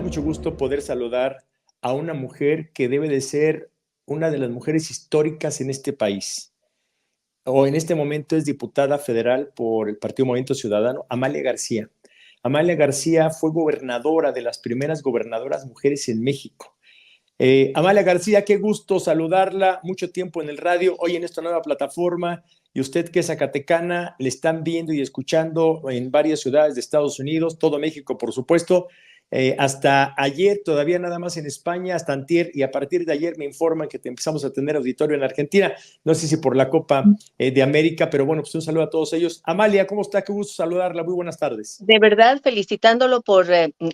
mucho gusto poder saludar a una mujer que debe de ser una de las mujeres históricas en este país. O en este momento es diputada federal por el Partido Movimiento Ciudadano, Amalia García. Amalia García fue gobernadora, de las primeras gobernadoras mujeres en México. Amalia García, qué gusto saludarla, mucho tiempo en el radio, hoy en esta nueva plataforma, y usted que es zacatecana, le están viendo y escuchando en varias ciudades de Estados Unidos, todo México, por supuesto. Hasta ayer, todavía nada más en España, hasta antier, y a partir de ayer me informan que empezamos a tener auditorio en Argentina, no sé si por la Copa de América, pero bueno, pues un saludo a todos ellos. Amalia, ¿cómo está? Qué gusto saludarla, muy buenas tardes. De verdad, felicitándolo por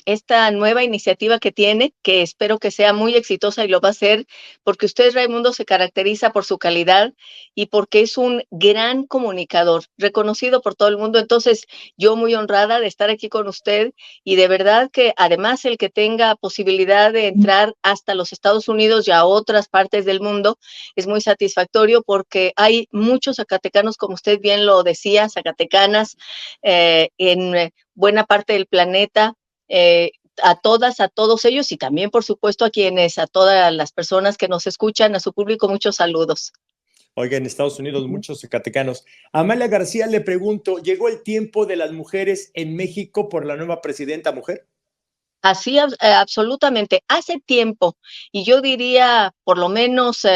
esta nueva iniciativa que tiene, que espero que sea muy exitosa y lo va a ser, porque usted, Raimundo, se caracteriza por su calidad y porque es un gran comunicador, reconocido por todo el mundo. Entonces, yo muy honrada de estar aquí con usted y de verdad que además el que tenga posibilidad de entrar hasta los Estados Unidos y a otras partes del mundo es muy satisfactorio porque hay muchos zacatecanos, como usted bien lo decía, zacatecanas, en buena parte del planeta, a todas, a todos ellos y también, por supuesto, a todas las personas que nos escuchan, a su público, muchos saludos. Oiga, en Estados Unidos muchos zacatecanos. Amalia García, le pregunto, ¿llegó el tiempo de las mujeres en México por la nueva presidenta mujer? Así, absolutamente. Hace tiempo, y yo diría por lo menos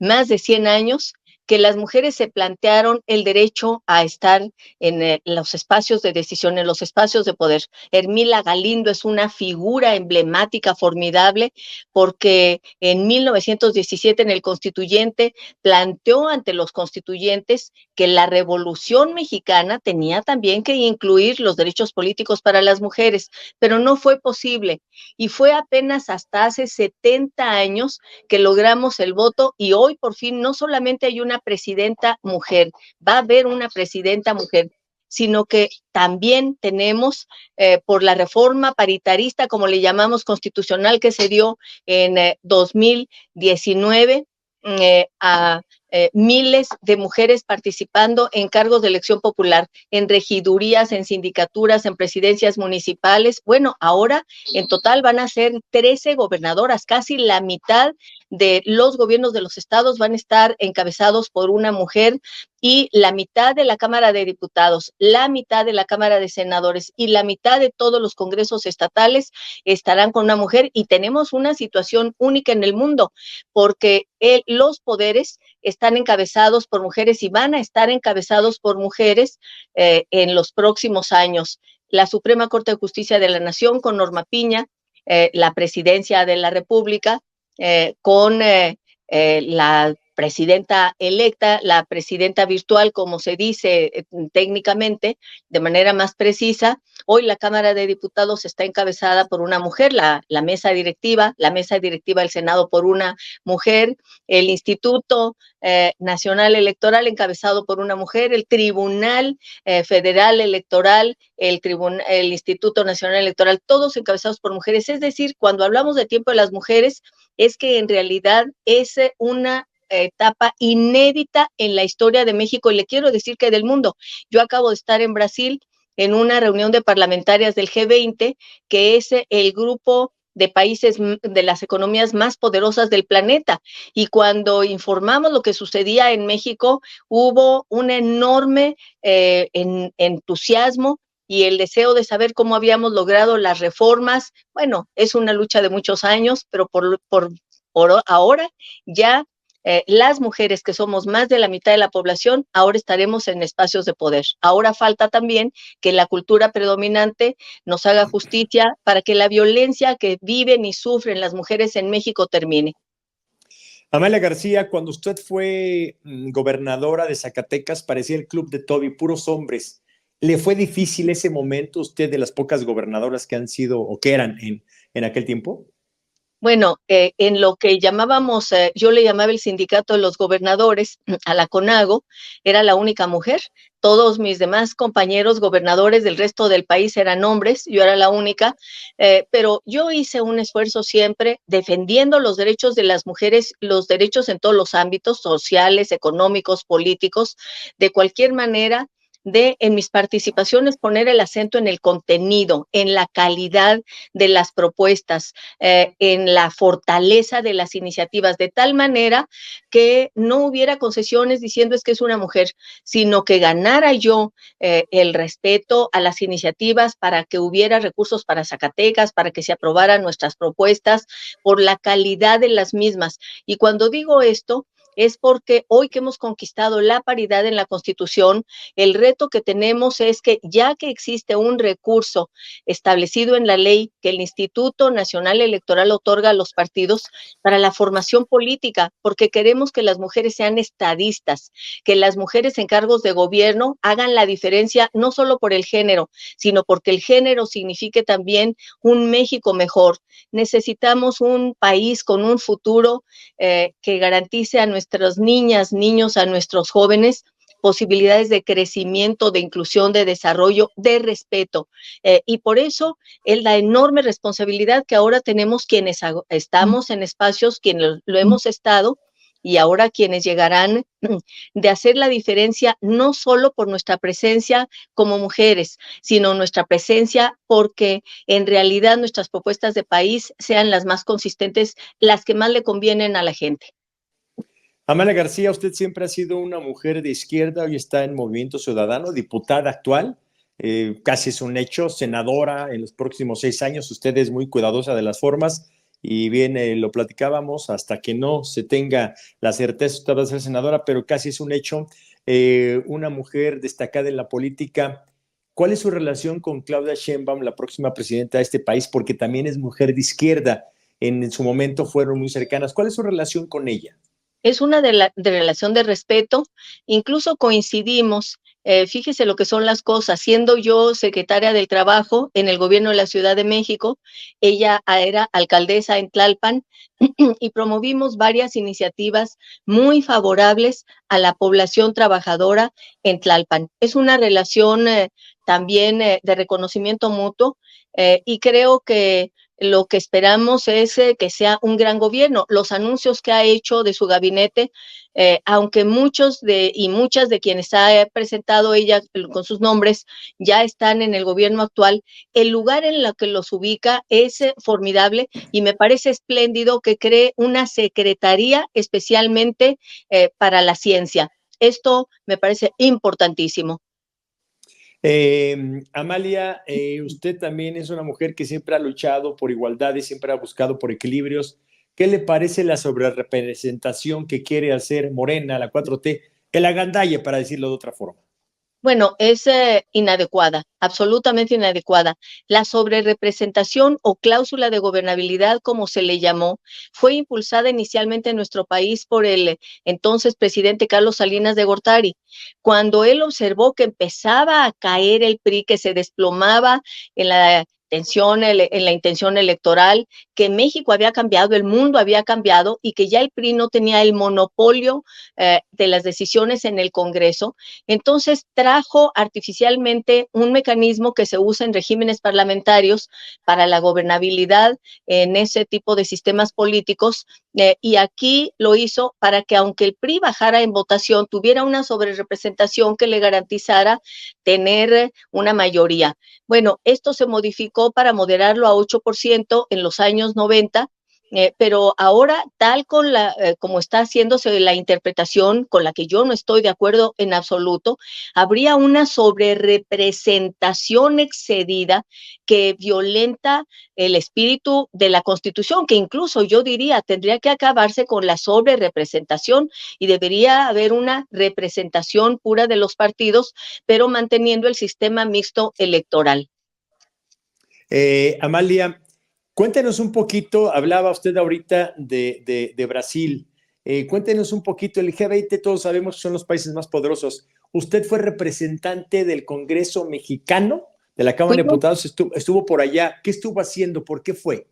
más de 100 años, que las mujeres se plantearon el derecho a estar en los espacios de decisión, en los espacios de poder. Hermila Galindo es una figura emblemática, formidable, porque en 1917 en el Constituyente planteó ante los constituyentes que la Revolución Mexicana tenía también que incluir los derechos políticos para las mujeres, pero no fue posible. Y fue apenas hasta hace 70 años que logramos el voto y hoy por fin no solamente hay una presidenta mujer, va a haber una presidenta mujer, sino que también tenemos por la reforma paritarista, como le llamamos, constitucional, que se dio en 2019, a miles de mujeres participando en cargos de elección popular, en regidurías, en sindicaturas, en presidencias municipales. Bueno, ahora en total van a ser 13 gobernadoras, casi la mitad de los gobiernos de los estados van a estar encabezados por una mujer y la mitad de la Cámara de Diputados, la mitad de la Cámara de Senadores y la mitad de todos los congresos estatales estarán con una mujer y tenemos una situación única en el mundo porque los poderes están encabezados por mujeres y van a estar encabezados por mujeres en los próximos años. La Suprema Corte de Justicia de la Nación con Norma Piña, la Presidencia de la República con la presidenta electa, la presidenta virtual, como se dice técnicamente, de manera más precisa. Hoy la Cámara de Diputados está encabezada por una mujer, la mesa directiva del Senado por una mujer, el Instituto Nacional Electoral encabezado por una mujer, el Tribunal Federal Electoral, el Instituto Nacional Electoral, todos encabezados por mujeres. Es decir, cuando hablamos de tiempo de las mujeres, es que en realidad es una etapa inédita en la historia de México y le quiero decir que del mundo. Yo acabo de estar en Brasil en una reunión de parlamentarias del G20, que es el grupo de países de las economías más poderosas del planeta. Y cuando informamos lo que sucedía en México, hubo un enorme entusiasmo y el deseo de saber cómo habíamos logrado las reformas. Bueno, es una lucha de muchos años, pero por ahora ya las mujeres que somos más de la mitad de la población, ahora estaremos en espacios de poder. Ahora falta también que la cultura predominante nos haga justicia para que la violencia que viven y sufren las mujeres en México termine. Amalia García, cuando usted fue gobernadora de Zacatecas, parecía el club de Toby, puros hombres. ¿Le fue difícil ese momento, usted de las pocas gobernadoras que han sido o que eran en aquel tiempo? Bueno, en lo que llamábamos, yo le llamaba el sindicato de los gobernadores, a la CONAGO, era la única mujer. Todos mis demás compañeros gobernadores del resto del país eran hombres, yo era la única, pero yo hice un esfuerzo siempre defendiendo los derechos de las mujeres, los derechos en todos los ámbitos sociales, económicos, políticos, de cualquier manera. de, en mis participaciones, poner el acento en el contenido, en la calidad de las propuestas, en la fortaleza de las iniciativas, de tal manera que no hubiera concesiones diciendo es que es una mujer, sino que ganara yo el respeto a las iniciativas para que hubiera recursos para Zacatecas, para que se aprobaran nuestras propuestas por la calidad de las mismas. Y cuando digo esto, es porque hoy que hemos conquistado la paridad en la Constitución, el reto que tenemos es que ya que existe un recurso establecido en la ley que el Instituto Nacional Electoral otorga a los partidos para la formación política, porque queremos que las mujeres sean estadistas, que las mujeres en cargos de gobierno hagan la diferencia no solo por el género, sino porque el género signifique también un México mejor. Necesitamos un país con un futuro que garantice a nuestras niñas, niños, a nuestros jóvenes posibilidades de crecimiento, de inclusión, de desarrollo, de respeto. Y por eso es la enorme responsabilidad que ahora tenemos quienes estamos en espacios, quienes lo hemos estado, y ahora quienes llegarán, de hacer la diferencia no solo por nuestra presencia como mujeres, sino nuestra presencia porque en realidad nuestras propuestas de país sean las más consistentes, las que más le convienen a la gente. Amalia García, usted siempre ha sido una mujer de izquierda, hoy está en Movimiento Ciudadano, diputada actual, casi es un hecho, senadora en los próximos 6 años, usted es muy cuidadosa de las formas y bien lo platicábamos, hasta que no se tenga la certeza usted va a ser senadora, pero casi es un hecho, una mujer destacada en la política. ¿Cuál es su relación con Claudia Sheinbaum, la próxima presidenta de este país? Porque también es mujer de izquierda, en su momento fueron muy cercanas. ¿Cuál es su relación con ella? Es una de relación de respeto, incluso coincidimos, fíjese lo que son las cosas, siendo yo secretaria del Trabajo en el gobierno de la Ciudad de México, ella era alcaldesa en Tlalpan y promovimos varias iniciativas muy favorables a la población trabajadora en Tlalpan. Es una relación también de reconocimiento mutuo y creo que lo que esperamos es que sea un gran gobierno. Los anuncios que ha hecho de su gabinete, aunque muchos y muchas de quienes ha presentado ella con sus nombres ya están en el gobierno actual, el lugar en el que los ubica es formidable y me parece espléndido que cree una secretaría especialmente para la ciencia. Esto me parece importantísimo. Amalia, usted también es una mujer que siempre ha luchado por igualdad y siempre ha buscado por equilibrios. ¿Qué le parece la sobrerepresentación que quiere hacer Morena, la 4T, el agandalle, para decirlo de otra forma? Bueno, es inadecuada, absolutamente inadecuada. La sobrerepresentación o cláusula de gobernabilidad, como se le llamó, fue impulsada inicialmente en nuestro país por el entonces presidente Carlos Salinas de Gortari. Cuando él observó que empezaba a caer el PRI, que se desplomaba en la intención electoral, que México había cambiado, el mundo había cambiado y que ya el PRI no tenía el monopolio de las decisiones en el Congreso, entonces trajo artificialmente un mecanismo que se usa en regímenes parlamentarios para la gobernabilidad en ese tipo de sistemas políticos, y aquí lo hizo para que aunque el PRI bajara en votación, tuviera una sobrerepresentación que le garantizara tener una mayoría. Bueno, esto se modificó para moderarlo a 8% en los años 90, pero ahora, como está haciéndose la interpretación, con la que yo no estoy de acuerdo en absoluto, habría una sobrerepresentación excedida que violenta el espíritu de la Constitución, que incluso yo diría tendría que acabarse con la sobrerepresentación y debería haber una representación pura de los partidos, pero manteniendo el sistema mixto electoral. Amalia, cuéntenos un poquito, hablaba usted ahorita de Brasil, cuéntenos un poquito, el G20 todos sabemos que son los países más poderosos. Usted fue representante del Congreso mexicano, de la Cámara de Diputados, estuvo por allá. ¿Qué estuvo haciendo? ¿Por qué fue?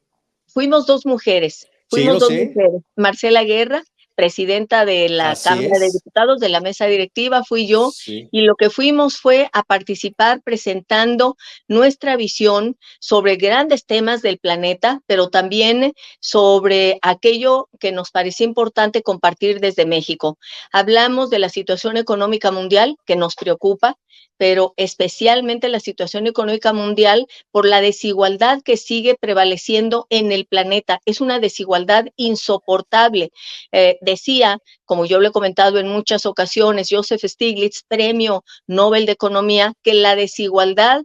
Fuimos dos mujeres, Sí, lo sé. Marcela Guerra, presidenta de la Así Cámara de es. Diputados, de la mesa directiva, fui yo, Sí. y lo que fuimos fue a participar presentando nuestra visión sobre grandes temas del planeta, pero también sobre aquello que nos parecía importante compartir desde México. Hablamos de la situación económica mundial que nos preocupa, pero especialmente la situación económica mundial por la desigualdad que sigue prevaleciendo en el planeta. Es una desigualdad insoportable. Decía, como yo lo he comentado en muchas ocasiones, Joseph Stiglitz, premio Nobel de Economía, que la desigualdad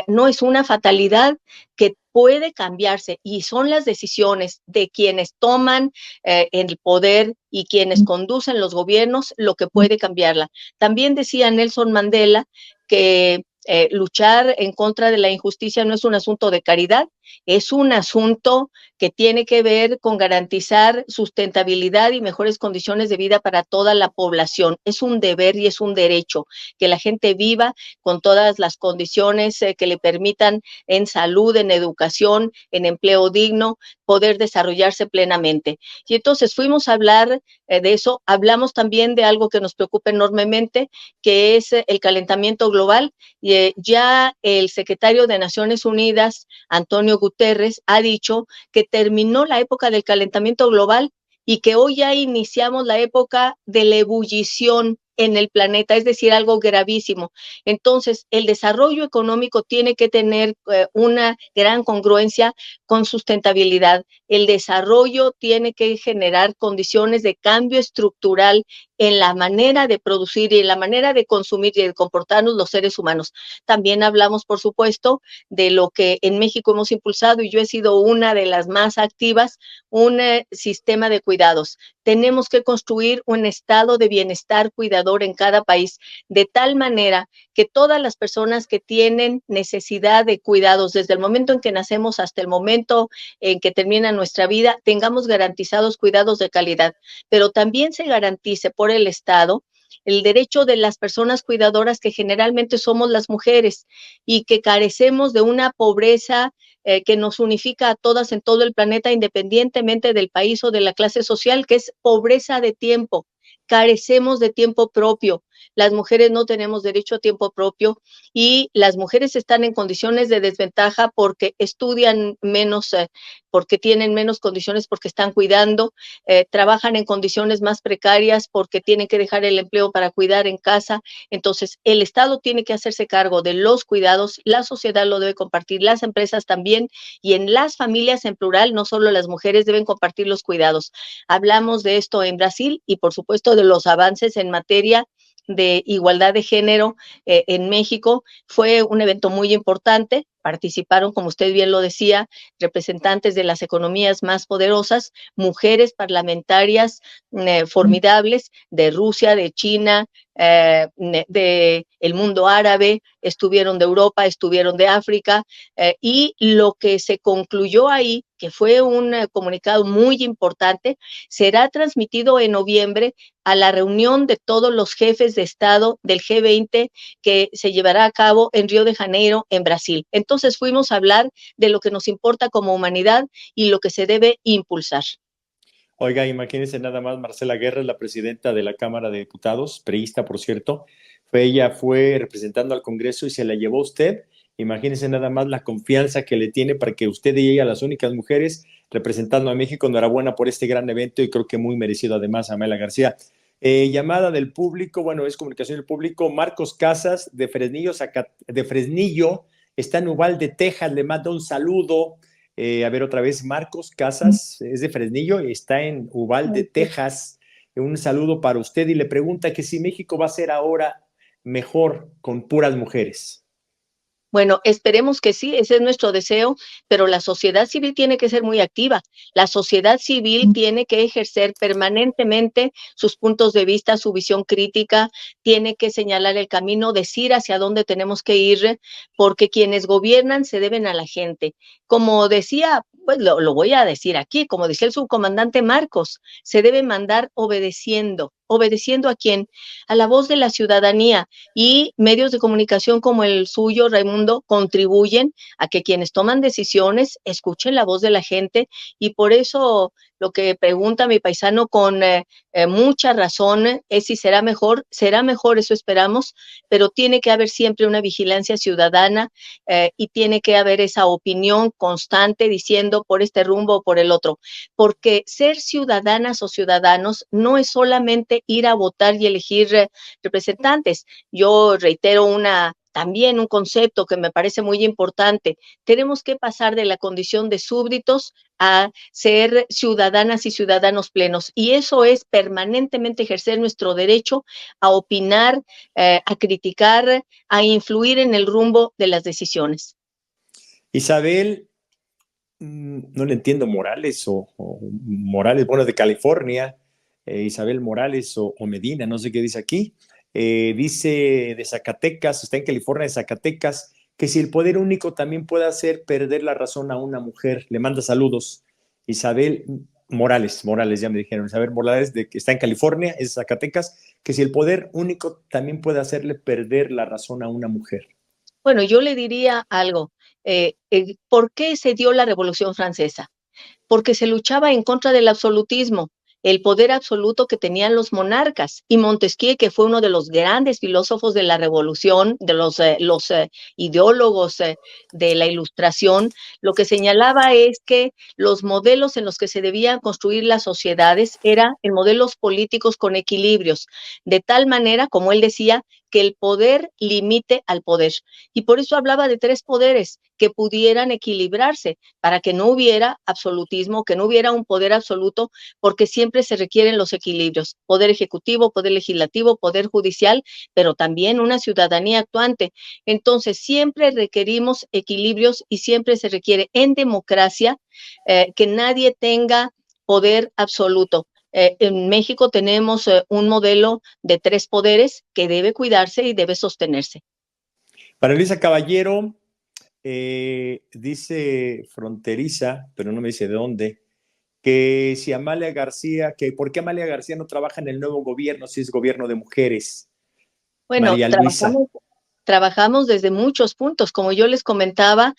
no es una fatalidad, que puede cambiarse, y son las decisiones de quienes toman el poder y quienes conducen los gobiernos lo que puede cambiarla. También decía Nelson Mandela que luchar en contra de la injusticia no es un asunto de caridad, es un asunto que tiene que ver con garantizar sustentabilidad y mejores condiciones de vida para toda la población. Es un deber y es un derecho que la gente viva con todas las condiciones que le permitan en salud, en educación, en empleo digno, poder desarrollarse plenamente. Y entonces fuimos a hablar de eso. Hablamos también de algo que nos preocupa enormemente, que es el calentamiento global. Ya el secretario de Naciones Unidas, Antonio Guterres, ha dicho que terminó la época del calentamiento global y que hoy ya iniciamos la época de la ebullición en el planeta, es decir, algo gravísimo. Entonces, el desarrollo económico tiene que tener una gran congruencia con sustentabilidad. El desarrollo tiene que generar condiciones de cambio estructural en la manera de producir y en la manera de consumir y de comportarnos los seres humanos. También hablamos, por supuesto, de lo que en México hemos impulsado, y yo he sido una de las más activas, un sistema de cuidados. Tenemos que construir un estado de bienestar cuidador en cada país, de tal manera que todas las personas que tienen necesidad de cuidados, desde el momento en que nacemos hasta el momento en que termina nuestra vida, tengamos garantizados cuidados de calidad, pero también se garantice por el Estado el derecho de las personas cuidadoras, que generalmente somos las mujeres y que carecemos de una pobreza que nos unifica a todas en todo el planeta, independientemente del país o de la clase social, que es pobreza de tiempo. Carecemos de tiempo propio. Las mujeres no tenemos derecho a tiempo propio, y las mujeres están en condiciones de desventaja porque estudian menos, porque tienen menos condiciones, porque están cuidando, trabajan en condiciones más precarias porque tienen que dejar el empleo para cuidar en casa. Entonces, el Estado tiene que hacerse cargo de los cuidados, la sociedad lo debe compartir, las empresas también, y en las familias en plural, no solo las mujeres deben compartir los cuidados. Hablamos de esto en Brasil y, por supuesto, de los avances en materia de igualdad de género en México. Fue un evento muy importante. Participaron, como usted bien lo decía, representantes de las economías más poderosas, mujeres parlamentarias formidables de Rusia, de China, de el mundo árabe, estuvieron de Europa, estuvieron de África, y lo que se concluyó ahí, que fue un comunicado muy importante, será transmitido en noviembre a la reunión de todos los jefes de Estado del G20 que se llevará a cabo en Río de Janeiro, en Brasil. Entonces fuimos a hablar de lo que nos importa como humanidad y lo que se debe impulsar. Oiga, imagínense nada más, Marcela Guerra es la presidenta de la Cámara de Diputados, priista, por cierto. Ella fue representando al Congreso y se la llevó usted. Imagínense nada más la confianza que le tiene para que usted y ella, las únicas mujeres representando a México. Enhorabuena por este gran evento, y creo que muy merecido además, Amela García. Llamada del público, bueno, es comunicación del público. Marcos Casas de Fresnillo, está en Uvalde, Texas, le manda un saludo. A ver, otra vez, Marcos Casas, es de Fresnillo, está en Uvalde, Texas. Un saludo para usted, y le pregunta que si México va a ser ahora mejor con puras mujeres. Bueno, esperemos que sí, ese es nuestro deseo, pero la sociedad civil tiene que ser muy activa. La sociedad civil tiene que ejercer permanentemente sus puntos de vista, su visión crítica, tiene que señalar el camino, decir hacia dónde tenemos que ir, porque quienes gobiernan se deben a la gente. Como decía, pues lo voy a decir aquí, como decía el subcomandante Marcos, se debe mandar obedeciendo. ¿Obedeciendo a quién? A la voz de la ciudadanía, y medios de comunicación como el suyo, Raimundo, contribuyen a que quienes toman decisiones escuchen la voz de la gente, y por eso lo que pregunta mi paisano con mucha razón es si será mejor, eso esperamos, pero tiene que haber siempre una vigilancia ciudadana y tiene que haber esa opinión constante diciendo por este rumbo o por el otro, porque ser ciudadanas o ciudadanos no es solamente ir a votar y elegir representantes. Yo reitero también un concepto que me parece muy importante. Tenemos que pasar de la condición de súbditos a ser ciudadanas y ciudadanos plenos. Y eso es permanentemente ejercer nuestro derecho a opinar, a criticar, a influir en el rumbo de las decisiones. Isabel, no le entiendo Morales o Morales, bueno, de California, Isabel Morales o Medina, no sé qué dice aquí. Dice de Zacatecas, está en California, de Zacatecas, que si el poder único también puede hacer perder la razón a una mujer. Le manda saludos. Isabel Morales, ya me dijeron. Isabel Morales, que está en California, es de Zacatecas, que si el poder único también puede hacerle perder la razón a una mujer. Bueno, yo le diría algo. ¿Por qué se dio la Revolución Francesa? Porque se luchaba en contra del absolutismo, el poder absoluto que tenían los monarcas. Y Montesquieu, que fue uno de los grandes filósofos de la Revolución, de los ideólogos de la Ilustración, lo que señalaba es que los modelos en los que se debían construir las sociedades eran en modelos políticos con equilibrios, de tal manera, como él decía, que el poder limite al poder. Y por eso hablaba de 3 poderes que pudieran equilibrarse para que no hubiera absolutismo, que no hubiera un poder absoluto, porque siempre se requieren los equilibrios, poder ejecutivo, poder legislativo, poder judicial, pero también una ciudadanía actuante. Entonces, siempre requerimos equilibrios y siempre se requiere en democracia que nadie tenga poder absoluto. En México tenemos un modelo de 3 poderes que debe cuidarse y debe sostenerse. Para Elisa Caballero, dice fronteriza, pero no me dice de dónde, que si Amalia García, que por qué Amalia García no trabaja en el nuevo gobierno si es gobierno de mujeres. Bueno, María Luisa. Trabajamos desde muchos puntos. Como yo les comentaba,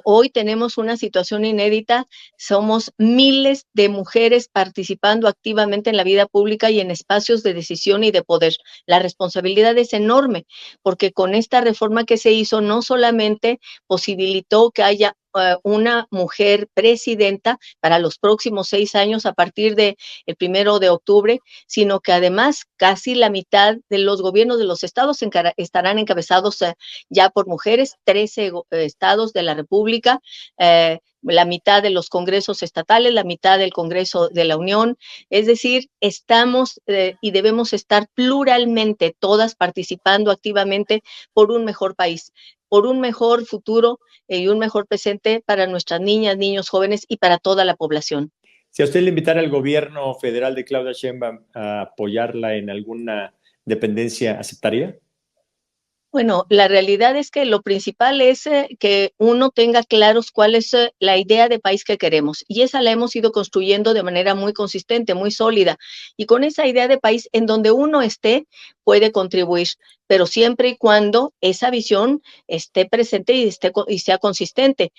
hoy tenemos una situación inédita. Somos miles de mujeres participando activamente en la vida pública y en espacios de decisión y de poder. La responsabilidad es enorme, porque con esta reforma que se hizo, no solamente posibilitó que haya una mujer presidenta para los próximos 6 años a partir del 1 de octubre, sino que además casi la mitad de los gobiernos de los estados estarán encabezados ya por mujeres, 13 estados de la República, la mitad de los congresos estatales, la mitad del Congreso de la Unión. Es decir, estamos y debemos estar pluralmente todas participando activamente por un mejor país, por un mejor futuro y un mejor presente para nuestras niñas, niños, jóvenes y para toda la población. Si a usted le invitara al gobierno federal de Claudia Sheinbaum a apoyarla en alguna dependencia, ¿aceptaría? Bueno, la realidad es que lo principal es que uno tenga claros cuál es la idea de país que queremos. Y esa la hemos ido construyendo de manera muy consistente, muy sólida. Y con esa idea de país en donde uno esté, puede contribuir, pero siempre y cuando esa visión esté presente y sea consistente.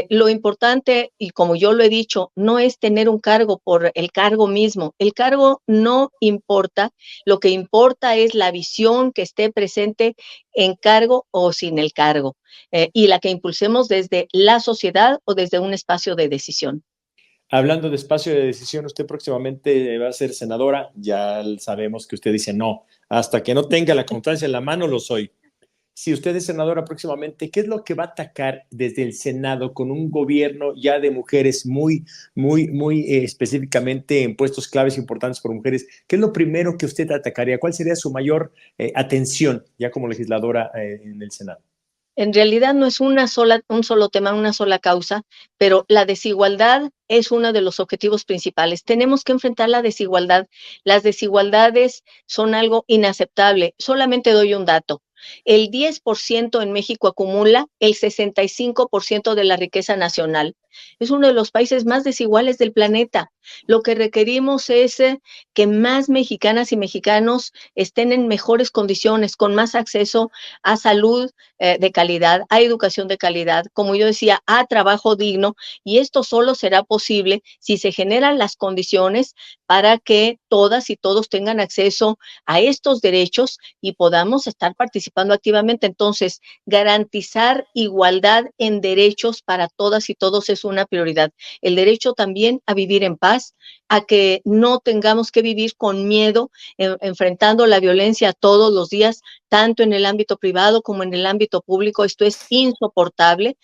Lo importante, y como yo lo he dicho, no es tener un cargo por el cargo mismo. El cargo no importa, lo que importa es la visión que esté presente en cargo o sin el cargo, y la que impulsemos desde la sociedad o desde un espacio de decisión. Hablando de espacio de decisión, usted próximamente va a ser senadora. Ya sabemos que usted dice no, hasta que no tenga la constancia en la mano lo soy. Si usted es senadora próximamente, ¿qué es lo que va a atacar desde el Senado con un gobierno ya de mujeres muy específicamente en puestos claves importantes por mujeres? ¿Qué es lo primero que usted atacaría? ¿Cuál sería su mayor atención ya como legisladora en el Senado? En realidad no es un solo tema, una sola causa, pero la desigualdad es uno de los objetivos principales. Tenemos que enfrentar la desigualdad. Las desigualdades son algo inaceptable. Solamente doy un dato. El 10% en México acumula el 65% de la riqueza nacional. Es uno de los países más desiguales del planeta. Lo que requerimos es que más mexicanas y mexicanos estén en mejores condiciones, con más acceso a salud de calidad, a educación de calidad, como yo decía, a trabajo digno, y esto solo será posible si se generan las condiciones para que todas y todos tengan acceso a estos derechos y podamos estar participando activamente. Entonces, garantizar igualdad en derechos para todas y todos es una prioridad. El derecho también a vivir en paz, a que no tengamos que vivir con miedo, enfrentando la violencia todos los días, tanto en el ámbito privado como en el ámbito público. Esto es insoportable.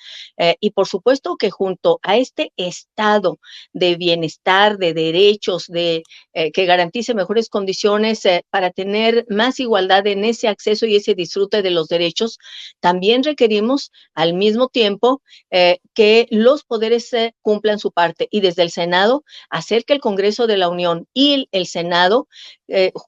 Y por supuesto que junto a este estado de bienestar, de derechos, que garantice mejores condiciones para tener más igualdad en ese acceso y ese disfrute de los derechos, también requerimos al mismo tiempo que los poderes cumplan su parte, y desde el Senado hacer que el Congreso de la Unión y el Senado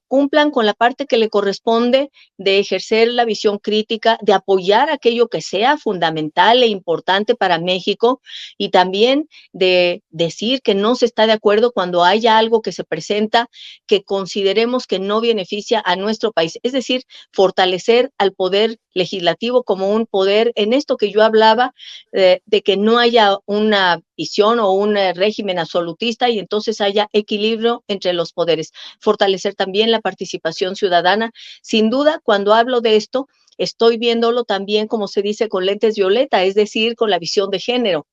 cumplan con la parte que le corresponde de ejercer la visión crítica, de apoyar aquello que sea fundamental e importante para México, y también de decir que no se está de acuerdo cuando haya algo que se presenta que consideremos que no beneficia a nuestro país. Es decir, fortalecer al poder legislativo como un poder en esto que yo hablaba, de que no haya una visión o un régimen absolutista, y entonces haya equilibrio entre los poderes. Fortalecer también la participación ciudadana. Sin duda, cuando hablo de esto, estoy viéndolo también, como se dice, con lentes violeta, es decir, con la visión de género.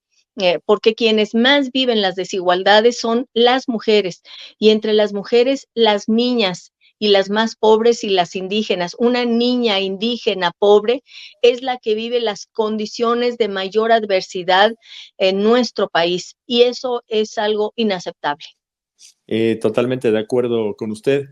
Porque quienes más viven las desigualdades son las mujeres, y entre las mujeres, las niñas, y las más pobres y las indígenas. Una niña indígena pobre es la que vive las condiciones de mayor adversidad en nuestro país, y eso es algo inaceptable. Totalmente de acuerdo con usted.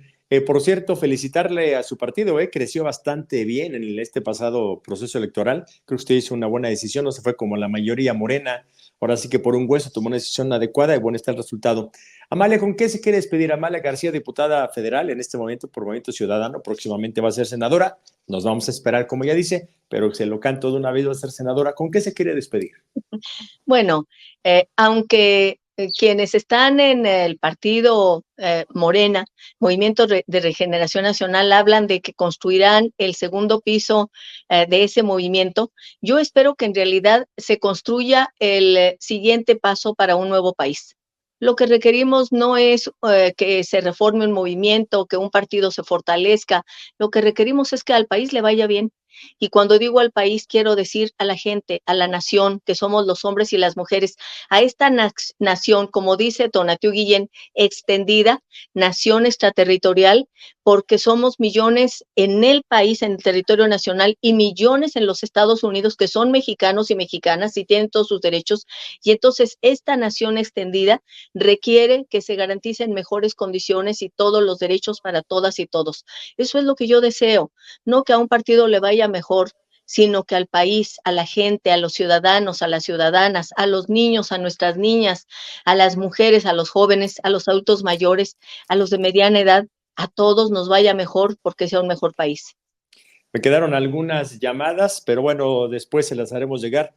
Por cierto, felicitarle a su partido, creció bastante bien en este pasado proceso electoral. Creo que usted hizo una buena decisión, no se fue como la mayoría morena. Ahora sí que por un hueso tomó una decisión adecuada y bueno está el resultado. Amalia, ¿con qué se quiere despedir? Amalia García, diputada federal en este momento por Movimiento Ciudadano, próximamente va a ser senadora. Nos vamos a esperar, como ya dice, pero se lo canto de una vez, va a ser senadora. ¿Con qué se quiere despedir? Bueno, aunque quienes están en el partido Morena, Movimiento de Regeneración Nacional, hablan de que construirán el segundo piso de ese movimiento, yo espero que en realidad se construya el siguiente paso para un nuevo país. Lo que requerimos no es que se reforme un movimiento, que un partido se fortalezca. Lo que requerimos es que al país le vaya bien. Y cuando digo al país, quiero decir a la gente, a la nación, que somos los hombres y las mujeres, a esta nación, como dice Tonatiuh Guillén, extendida, nación extraterritorial, porque somos millones en el país, en el territorio nacional, y millones en los Estados Unidos que son mexicanos y mexicanas y tienen todos sus derechos. Y entonces esta nación extendida requiere que se garanticen mejores condiciones y todos los derechos para todas y todos. Eso es lo que yo deseo, no que a un partido le vaya mejor, sino que al país, a la gente, a los ciudadanos, a las ciudadanas, a los niños, a nuestras niñas, a las mujeres, a los jóvenes, a los adultos mayores, a los de mediana edad, a todos nos vaya mejor porque sea un mejor país. Me quedaron algunas llamadas, pero bueno, después se las haremos llegar.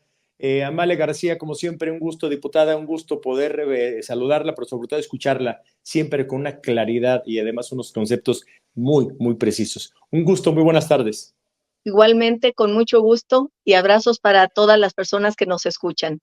Amalia García, como siempre, un gusto, diputada, un gusto poder saludarla, pero sobre todo escucharla, siempre con una claridad y además unos conceptos muy, muy precisos. Un gusto, muy buenas tardes. Igualmente, con mucho gusto, y abrazos para todas las personas que nos escuchan.